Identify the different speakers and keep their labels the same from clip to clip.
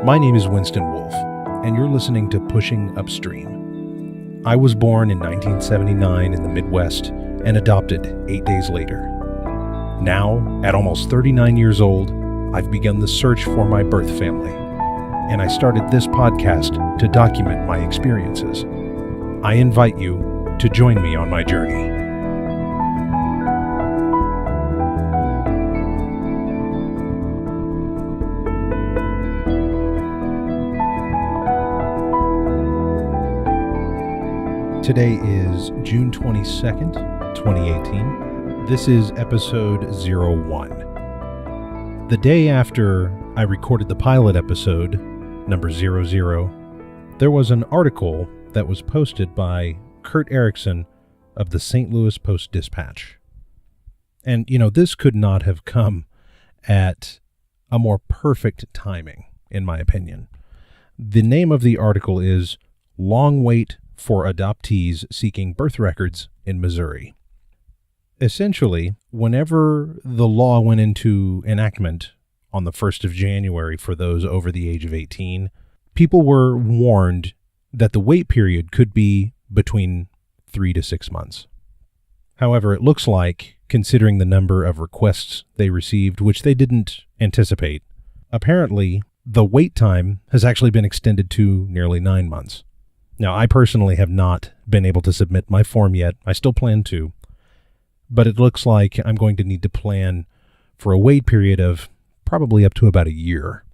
Speaker 1: My name is Winston Wolfe, and you're listening to Pushing Upstream. I was born in 1979 in the Midwest and adopted 8 days later. Now, at almost 39 years old, I've begun the search for my birth family, and I started this podcast to document my experiences. I invite you to join me on my journey. Today is June 22nd, 2018. This is episode 01. The day after I recorded the pilot episode, number 00, there was an article that was posted by Kurt Erickson of the St. Louis Post-Dispatch. And, this could not have come at a more perfect timing, in my opinion. The name of the article is Long Wait for Adoptees Seeking Birth Records in Missouri. Essentially, whenever the law went into enactment on the 1st of January for those over the age of 18, people were warned that the wait period could be between 3 to 6 months. However, it looks like, considering the number of requests they received, which they didn't anticipate, apparently the wait time has actually been extended to nearly 9 months. Now, I personally have not been able to submit my form yet. I still plan to, but it looks like I'm going to need to plan for a wait period of probably up to about a year.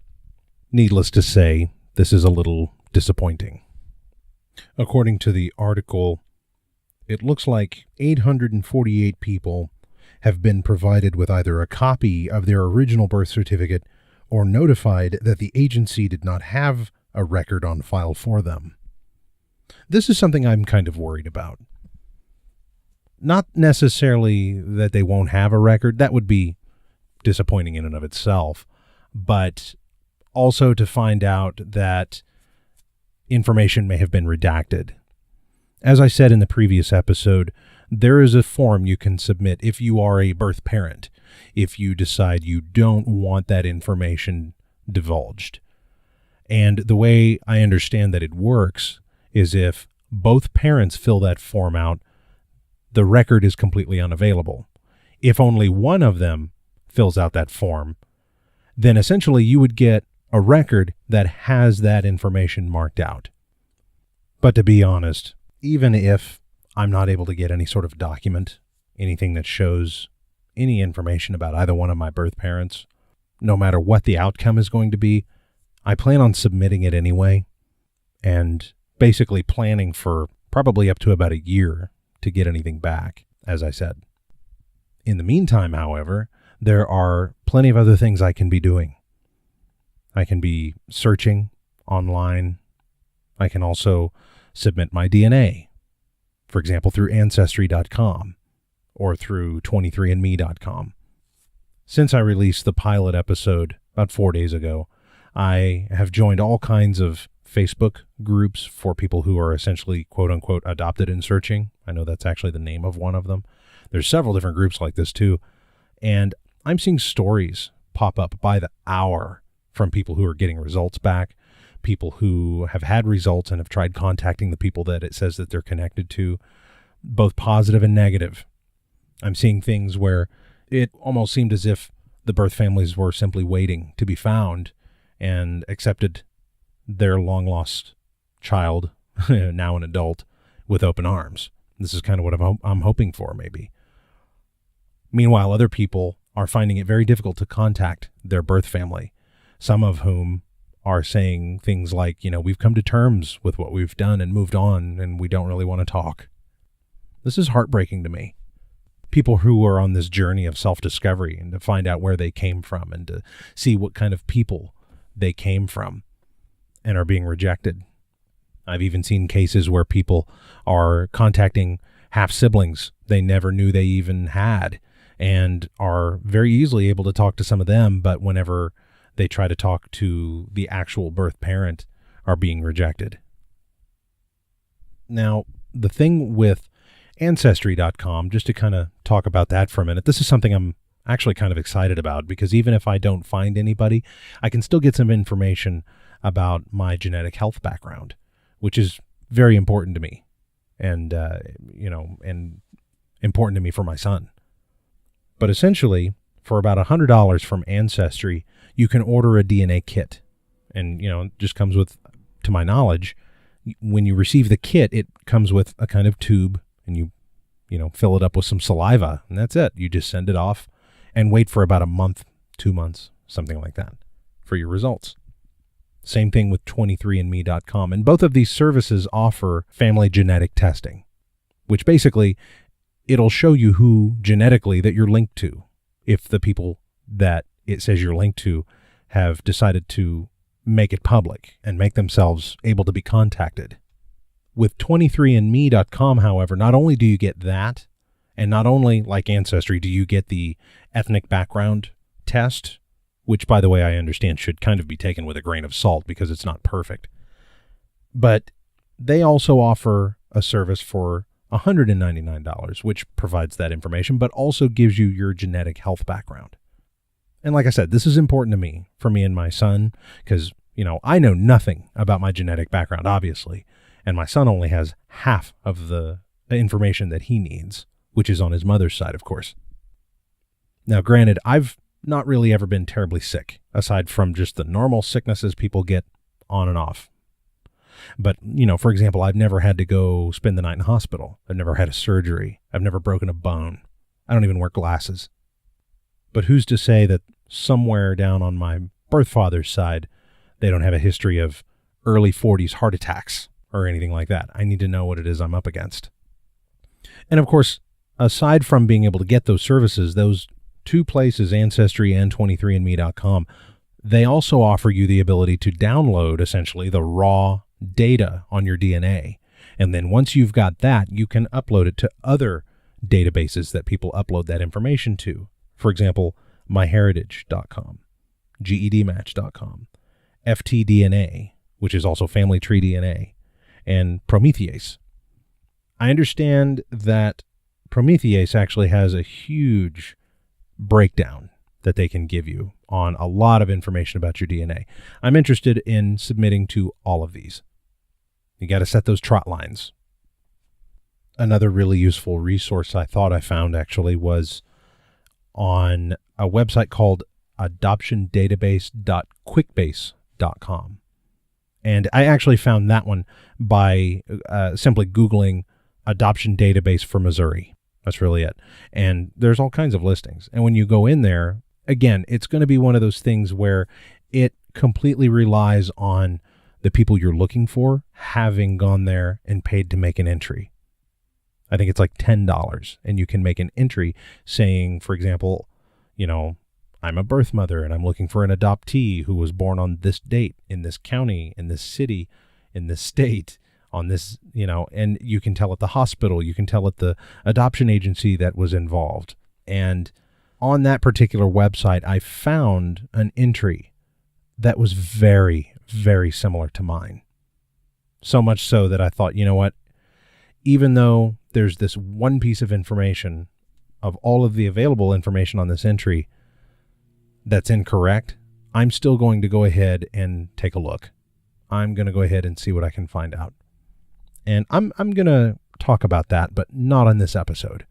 Speaker 1: Needless to say, this is a little disappointing. According to the article, it looks like 848 people have been provided with either a copy of their original birth certificate or notified that the agency did not have a record on file for them. This is something I'm kind of worried about. Not necessarily that they won't have a record, that would be disappointing in and of itself, but also to find out that information may have been redacted. As I said in the previous episode, there is a form you can submit if you are a birth parent, if you decide you don't want that information divulged. And the way I understand that it works is if both parents fill that form out, the record is completely unavailable. If only one of them fills out that form, then essentially you would get a record that has that information marked out. But to be honest, even if I'm not able to get any sort of document, anything that shows any information about either one of my birth parents, no matter what the outcome is going to be, I plan on submitting it anyway, and basically planning for probably up to about a year to get anything back, as I said. In the meantime, however, there are plenty of other things I can be doing. I can be searching online. I can also submit my DNA, for example, through Ancestry.com or through 23andme.com. Since I released the pilot episode about 4 days ago, I have joined all kinds of Facebook groups for people who are essentially quote-unquote adopted and searching. I know that's actually the name of one of them. There's several different groups like this too. And I'm seeing stories pop up by the hour from people who are getting results back, people who have had results and have tried contacting the people that it says that they're connected to, both positive and negative. I'm seeing things where it almost seemed as if the birth families were simply waiting to be found and accepted their long-lost child, now an adult, with open arms. This is kind of what I'm hoping for, maybe. Meanwhile, other people are finding it very difficult to contact their birth family, some of whom are saying things like, we've come to terms with what we've done and moved on, and we don't really want to talk. This is heartbreaking to me. People who are on this journey of self-discovery and to find out where they came from and to see what kind of people they came from and are being rejected. I've even seen cases where people are contacting half-siblings they never knew they even had and are very easily able to talk to some of them, but whenever they try to talk to the actual birth parent, are being rejected. Now, the thing with Ancestry.com, just to kind of talk about that for a minute, this is something I'm actually kind of excited about, because even if I don't find anybody, I can still get some information about my genetic health background, which is very important to me and important to me for my son. But essentially, for about $100 from Ancestry, you can order a DNA kit. And, it just comes with, to my knowledge, when you receive the kit, it comes with a kind of tube, and you fill it up with some saliva, and that's it. You just send it off and wait for about a month, 2 months, something like that, for your results. Same thing with 23andme.com. And both of these services offer family genetic testing, which basically it'll show you who genetically that you're linked to, if the people that it says you're linked to have decided to make it public and make themselves able to be contacted. With 23andme.com, however, not only do you get that, and not only, like Ancestry, do you get the ethnic background test, which, by the way, I understand should kind of be taken with a grain of salt because it's not perfect. But they also offer a service for $199, which provides that information, but also gives you your genetic health background. And like I said, this is important to me, for me and my son, because, I know nothing about my genetic background, obviously, and my son only has half of the information that he needs, which is on his mother's side, of course. Now, granted, I've not really ever been terribly sick, aside from just the normal sicknesses people get on and off. But, for example, I've never had to go spend the night in hospital. I've never had a surgery. I've never broken a bone. I don't even wear glasses. But who's to say that somewhere down on my birth father's side, they don't have a history of early 40s heart attacks or anything like that? I need to know what it is I'm up against. And of course, aside from being able to get those services, those two places, Ancestry and 23andme.com, they also offer you the ability to download essentially the raw data on your DNA. And then once you've got that, you can upload it to other databases that people upload that information to. For example, myheritage.com, gedmatch.com, ftDNA, which is also Family Tree DNA, and Promethease. I understand that Promethease actually has a huge breakdown that they can give you on a lot of information about your DNA. I'm interested in submitting to all of these. You got to set those trot lines. Another really useful resource I thought I found actually was on a website called adoptiondatabase.quickbase.com. And I actually found that one by simply Googling adoption database for Missouri. That's really it. And there's all kinds of listings. And when you go in there, again, it's going to be one of those things where it completely relies on the people you're looking for having gone there and paid to make an entry. I think it's like $10, and you can make an entry saying, for example, I'm a birth mother and I'm looking for an adoptee who was born on this date in this county, in this city, in this state, on this, and you can tell it the hospital, you can tell it the adoption agency that was involved. And on that particular website, I found an entry that was very, very similar to mine. So much so that I thought, you know what, even though there's this one piece of information of all of the available information on this entry that's incorrect, I'm still going to go ahead and take a look. I'm going to go ahead and see what I can find out. And I'm going to talk about that, but not on this episode.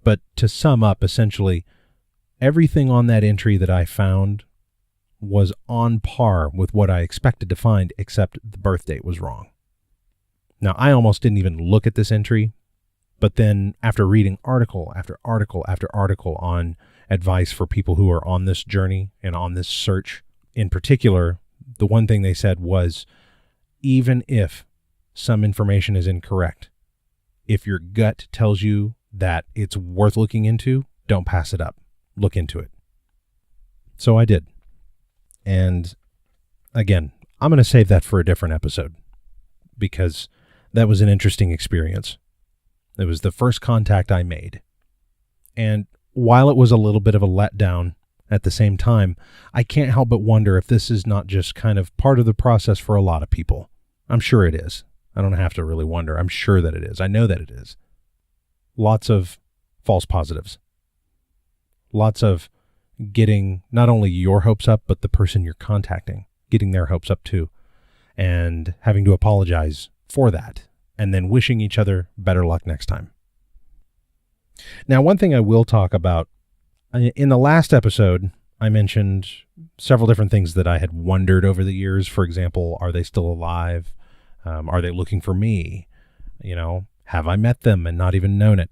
Speaker 1: But to sum up, essentially, everything on that entry that I found was on par with what I expected to find, except the birth date was wrong. Now, I almost didn't even look at this entry, but then after reading article after article after article on advice for people who are on this journey and on this search, in particular, the one thing they said was, even if some information is incorrect, if your gut tells you that it's worth looking into, don't pass it up. Look into it. So I did. And again, I'm going to save that for a different episode because that was an interesting experience. It was the first contact I made. And while it was a little bit of a letdown at the same time, I can't help but wonder if this is not just kind of part of the process for a lot of people. I'm sure it is. I don't have to really wonder. I'm sure that it is. I know that it is. Lots of false positives. Lots of getting not only your hopes up, but the person you're contacting, getting their hopes up too. and having to apologize for that, and then wishing each other better luck next time. Now, one thing I will talk about, in the last episode, I mentioned several different things that I had wondered over the years. For example, are they still alive? Are they looking for me? Have I met them and not even known it?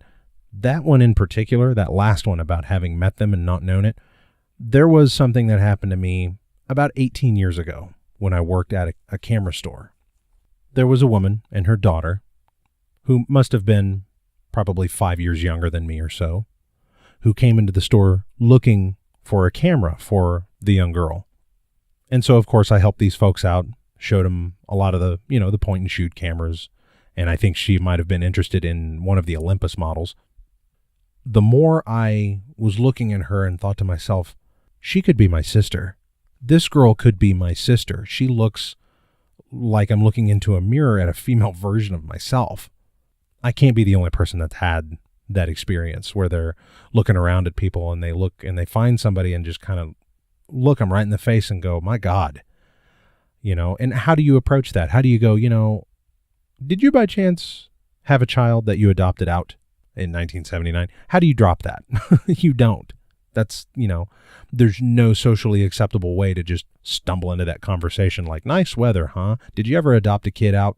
Speaker 1: That one in particular, that last one about having met them and not known it, there was something that happened to me about 18 years ago when I worked at a camera store. There was a woman and her daughter who must have been probably 5 years younger than me or so, who came into the store looking for a camera for the young girl. And so, of course, I helped these folks out, showed them a lot of the, the point and shoot cameras. And I think she might have been interested in one of the Olympus models. The more I was looking at her and thought to myself, she could be my sister. This girl could be my sister. She looks like I'm looking into a mirror at a female version of myself. I can't be the only person that's had that experience where they're looking around at people and they look and they find somebody and just kind of look them right in the face and go, my God, and how do you approach that? How do you go, did you by chance have a child that you adopted out in 1979? How do you drop that? You don't. That's, there's no socially acceptable way to just stumble into that conversation like, nice weather, huh? Did you ever adopt a kid out?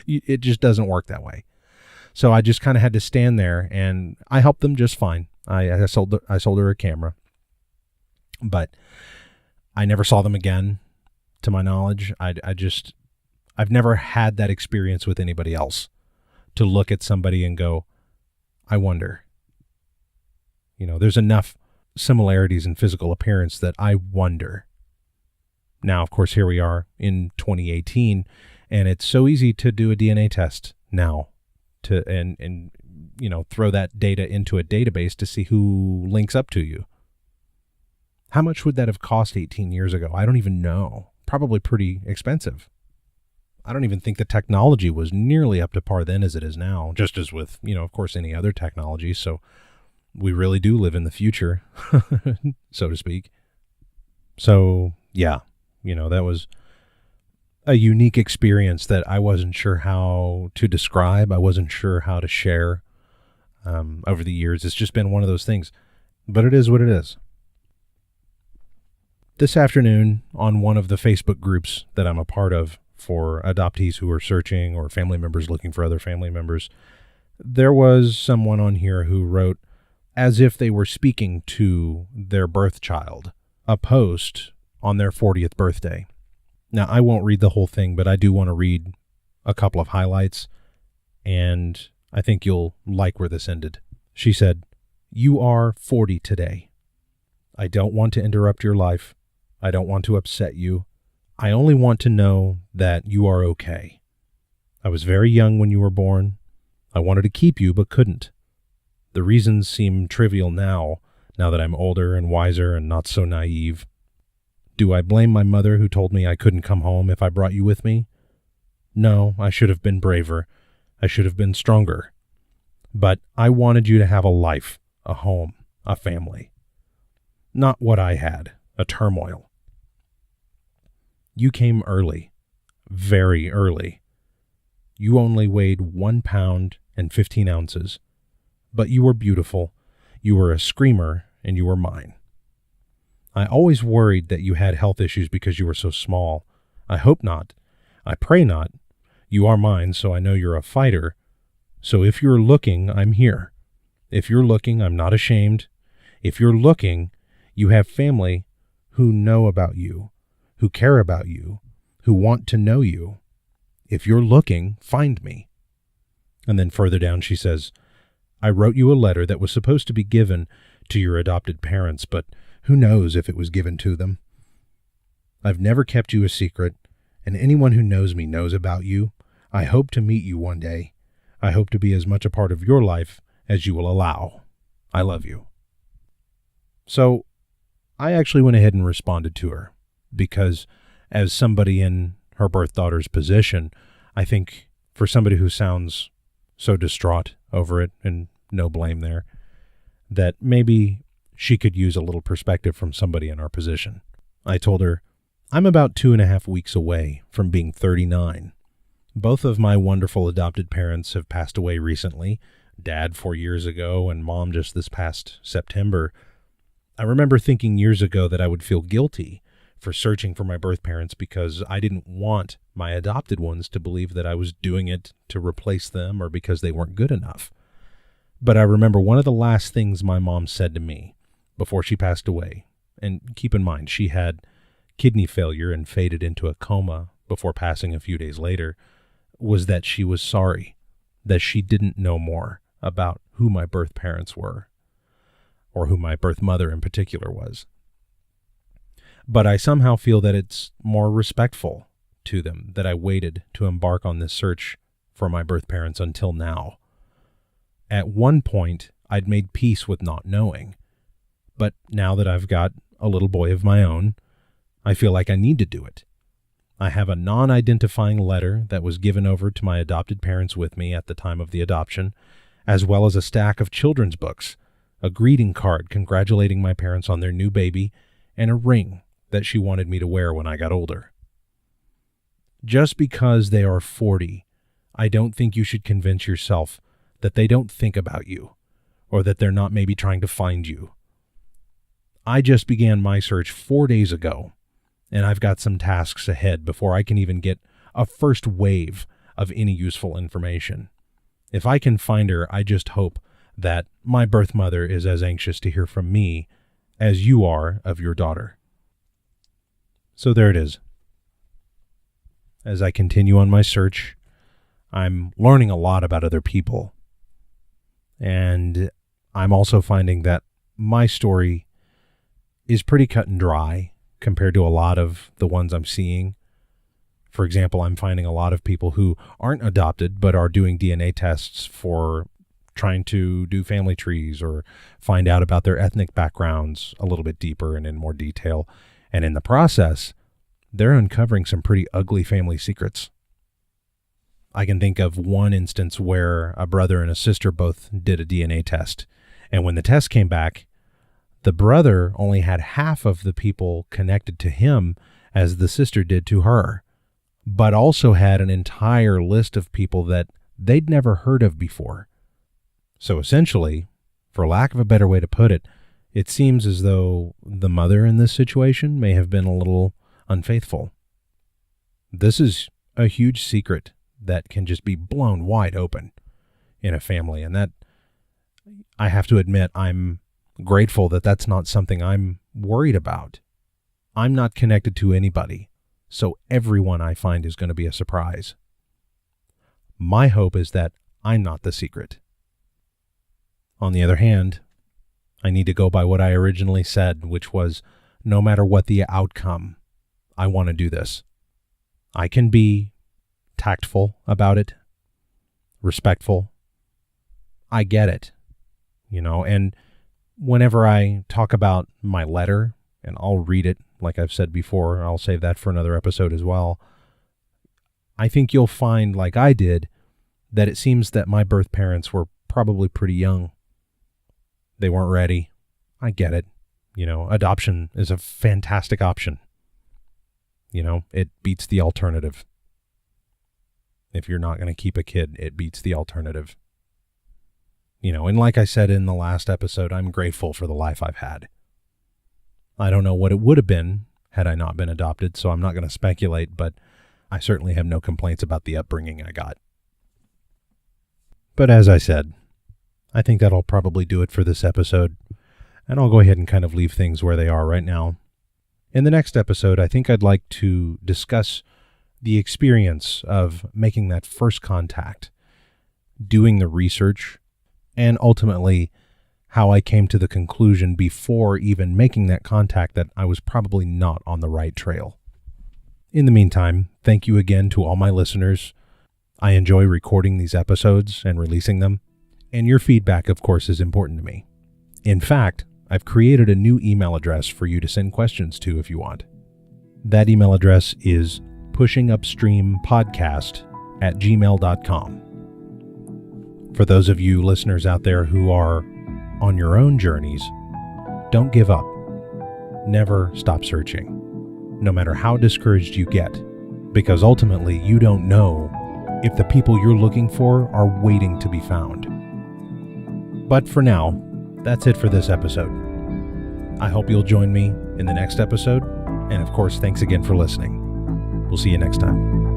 Speaker 1: It just doesn't work that way. So I just kind of had to stand there, and I helped them just fine. I sold her a camera, but I never saw them again, to my knowledge. I've never had that experience with anybody else to look at somebody and go, I wonder. There's enough similarities in physical appearance that I wonder. Now, of course, here we are in 2018, and it's so easy to do a DNA test now and throw that data into a database to see who links up to you. How much would that have cost 18 years ago? I don't even know. Probably pretty expensive. I don't even think the technology was nearly up to par then as it is now, just as with, of course, any other technology. So we really do live in the future, so to speak. So, yeah, that was a unique experience that I wasn't sure how to describe. I wasn't sure how to share over the years. It's just been one of those things, but it is what it is. This afternoon, on one of the Facebook groups that I'm a part of for adoptees who are searching or family members looking for other family members, there was someone on here who wrote, as if they were speaking to their birth child, a post on their 40th birthday. Now, I won't read the whole thing, but I do want to read a couple of highlights, and I think you'll like where this ended. She said, "You are 40 today. I don't want to interrupt your life. I don't want to upset you. I only want to know that you are okay. I was very young when you were born. I wanted to keep you, but couldn't. The reasons seem trivial now that I'm older and wiser and not so naive. Do I blame my mother who told me I couldn't come home if I brought you with me? No, I should have been braver. I should have been stronger. But I wanted you to have a life, a home, a family. Not what I had, a turmoil. You came early, very early. You only weighed 1 pound and 15 ounces. But you were beautiful, you were a screamer, and you were mine. I always worried that you had health issues because you were so small. I hope not. I pray not. You are mine, so I know you're a fighter. So if you're looking, I'm here. If you're looking, I'm not ashamed. If you're looking, you have family who know about you, who care about you, who want to know you. If you're looking, find me." And then further down she says, "I wrote you a letter that was supposed to be given to your adopted parents, but who knows if it was given to them. I've never kept you a secret, and anyone who knows me knows about you. I hope to meet you one day. I hope to be as much a part of your life as you will allow. I love you." So I actually went ahead and responded to her because as somebody in her birth daughter's position, I think for somebody who sounds so distraught over it, and no blame there, that maybe she could use a little perspective from somebody in our position. I told her, I'm about 2.5 weeks away from being 39. Both of my wonderful adopted parents have passed away recently. Dad 4 years ago and Mom just this past September. I remember thinking years ago that I would feel guilty for searching for my birth parents because I didn't want my adopted ones to believe that I was doing it to replace them or because they weren't good enough. But I remember one of the last things my mom said to me before she passed away, and keep in mind she had kidney failure and faded into a coma before passing a few days later, was that she was sorry that she didn't know more about who my birth parents were, or who my birth mother in particular was. But I somehow feel that it's more respectful to them that I waited to embark on this search for my birth parents until now. At one point, I'd made peace with not knowing, but now that I've got a little boy of my own, I feel like I need to do it. I have a non-identifying letter that was given over to my adopted parents with me at the time of the adoption, as well as a stack of children's books, a greeting card congratulating my parents on their new baby, and a ring that she wanted me to wear when I got older. Just because they are 40, I don't think you should convince yourself that they don't think about you, or that they're not maybe trying to find you. I just began my search 4 days ago, and I've got some tasks ahead before I can even get a first wave of any useful information. If I can find her, I just hope that my birth mother is as anxious to hear from me as you are of your daughter. So there it is. As I continue on my search, I'm learning a lot about other people. And I'm also finding that my story is pretty cut and dry compared to a lot of the ones I'm seeing. For example, I'm finding a lot of people who aren't adopted but are doing DNA tests for trying to do family trees or find out about their ethnic backgrounds a little bit deeper and in more detail. And in the process, they're uncovering some pretty ugly family secrets. I can think of one instance where a brother and a sister both did a DNA test. And when the test came back, the brother only had half of the people connected to him as the sister did to her, but also had an entire list of people that they'd never heard of before. So essentially, for lack of a better way to put it, it seems as though the mother in this situation may have been a little unfaithful. This is a huge secret that can just be blown wide open in a family, and that, I have to admit, I'm grateful that that's not something I'm worried about. I'm not connected to anybody, so everyone I find is going to be a surprise. My hope is that I'm not the secret. On the other hand, I need to go by what I originally said, which was, no matter what the outcome, I want to do this. I can be tactful about it, respectful. I get it, and whenever I talk about my letter, and I'll read it, like I've said before, I'll save that for another episode as well, I think you'll find, like I did, that it seems that my birth parents were probably pretty young. They weren't ready. I get it. Adoption is a fantastic option. It beats the alternative. If you're not going to keep a kid, it beats the alternative. And like I said in the last episode, I'm grateful for the life I've had. I don't know what it would have been had I not been adopted, so I'm not going to speculate, but I certainly have no complaints about the upbringing I got. But as I said, I think that'll probably do it for this episode, and I'll go ahead and kind of leave things where they are right now. In the next episode, I think I'd like to discuss the experience of making that first contact, doing the research, and ultimately how I came to the conclusion before even making that contact that I was probably not on the right trail. In the meantime, thank you again to all my listeners. I enjoy recording these episodes and releasing them, and your feedback, of course, is important to me. In fact, I've created a new email address for you to send questions to if you want. That email address is pushingupstreampodcast@gmail.com. For those of you listeners out there who are on your own journeys, don't give up. Never stop searching. no matter how discouraged you get, because ultimately you don't know if the people you're looking for are waiting to be found. But for now, that's it for this episode. I hope you'll join me in the next episode, and of course, thanks again for listening. We'll see you next time.